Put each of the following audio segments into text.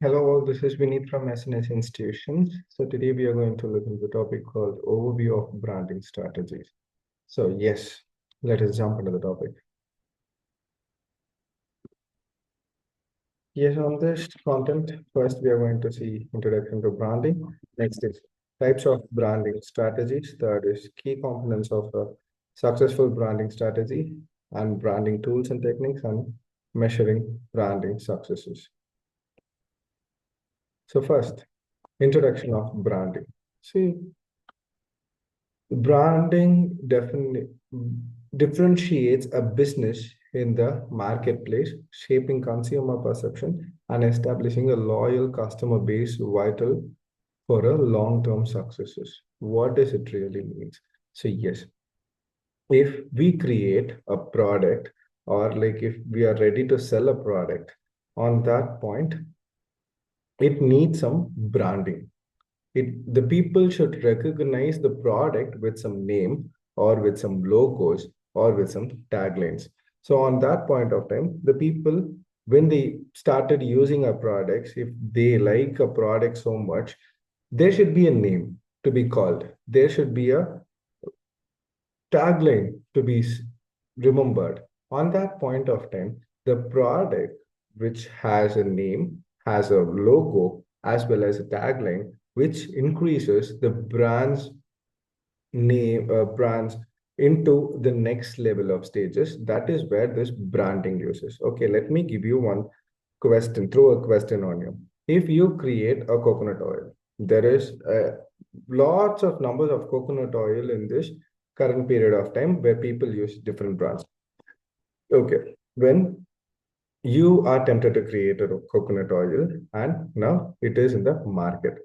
Hello, all. This is Vineet from SNS Institutions. So today we are going to look into the topic called Overview of Branding Strategies. So yes, let us jump into the topic. Yes, on this content, first we are going to see introduction to branding. Next is types of branding strategies. Third is key components of a successful branding strategy and branding tools and techniques and measuring branding successes. So first, introduction of branding. See, branding definitely differentiates a business in the marketplace, shaping consumer perception and establishing a loyal customer base vital for a long-term successes. What does it really mean? So yes, if we create a product or like if we are ready to sell a product, on that point, it needs some branding. The people should recognize the product with some name or with some logos or with some taglines. So on that point of time, the people, when they started using our products, if they like a product so much, there should be a name to be called. There should be a tagline to be remembered. On that point of time, the product which has a name, has a logo, as well as a tagline, which increases the brands into the next level of stages. That is where this branding uses. Okay, let me give you one question, throw a question on you. If you create a coconut oil, there is lots of numbers of coconut oil in this current period of time where people use different brands. Okay, when you are tempted to create a coconut oil and now it is in the market,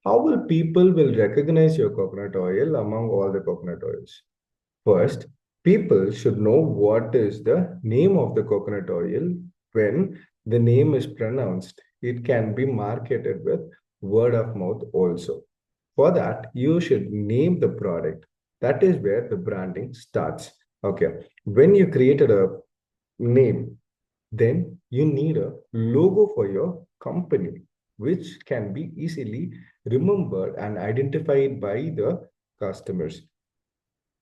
how will people will recognize your coconut oil among all the coconut oils? First, people should know what is the name of the coconut oil. When the name is pronounced, it can be marketed with word of mouth also. For that, you should name the product. That is where the branding starts. Okay. When you created a name, then you need a logo for your company, which can be easily remembered and identified by the customers.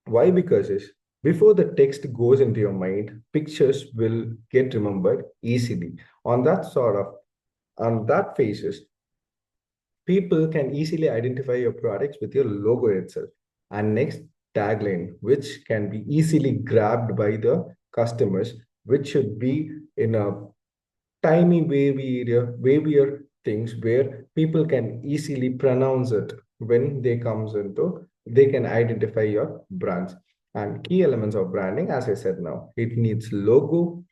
Why? Because is before the text goes into your mind, pictures will get remembered easily. On that sort of on that phases, people can easily identify your products with your logo itself. And next, tagline, which can be easily grabbed by the customers, which should be in a tiny wavier things where people can easily pronounce it when they comes into, they can identify your brands. And key elements of branding, as I said now, it needs logo,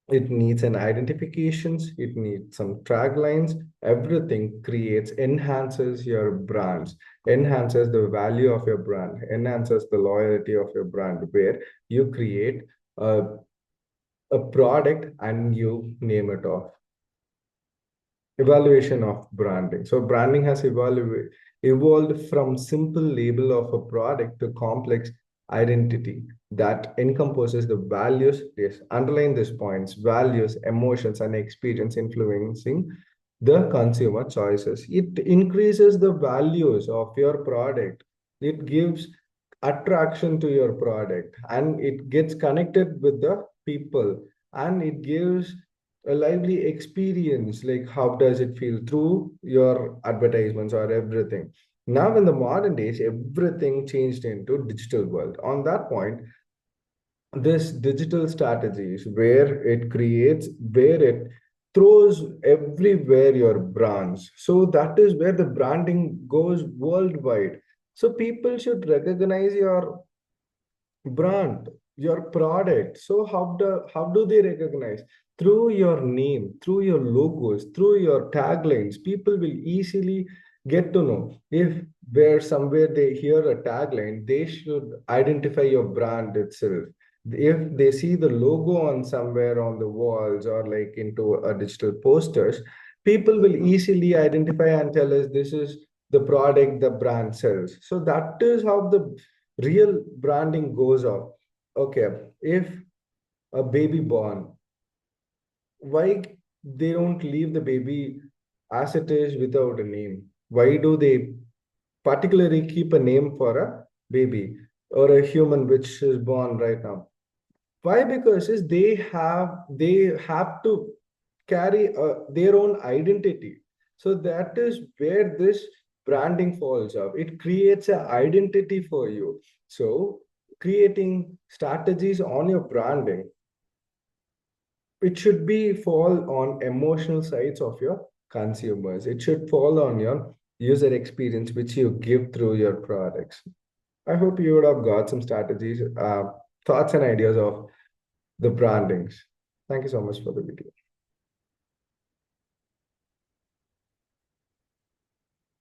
it needs an identifications, it needs some taglines. Everything creates, enhances your brands, enhances the value of your brand, enhances the loyalty of your brand, where you create a product and you name it off. Evaluation of branding. So branding has evolved from simple label of a product to complex identity that encompasses the values. Yes, underline these points: values, emotions, and experience influencing the consumer choices. It increases the values of your product. It gives attraction to your product and it gets connected with the people, and it gives a lively experience, like how does it feel through your advertisements or everything. Now in the modern days, everything changed into digital world. On that point, this digital strategies where it creates, where it throws everywhere your brands, so that is where the branding goes worldwide. So people should recognize your brand, your product. So how do they recognize? Through your name, through your logos, through your taglines. People will easily get to know. If where somewhere they hear a tagline, they should identify your brand itself. If they see the logo on somewhere on the walls or like into a digital posters, people will easily identify and tell us this is the product the brand sells. So that is how the real branding goes off. Okay, if a baby born, why they don't leave the baby as it is without a name? Why do they particularly keep a name for a baby or a human which is born right now? Why? Because is they have to carry their own identity. So that is where this branding falls off. It creates an identity for you. So creating strategies on your branding, it should be fall on emotional sides of your consumers. It should fall on your user experience, which you give through your products. I hope you would have got some strategies, thoughts and ideas of the brandings. Thank you so much for the video.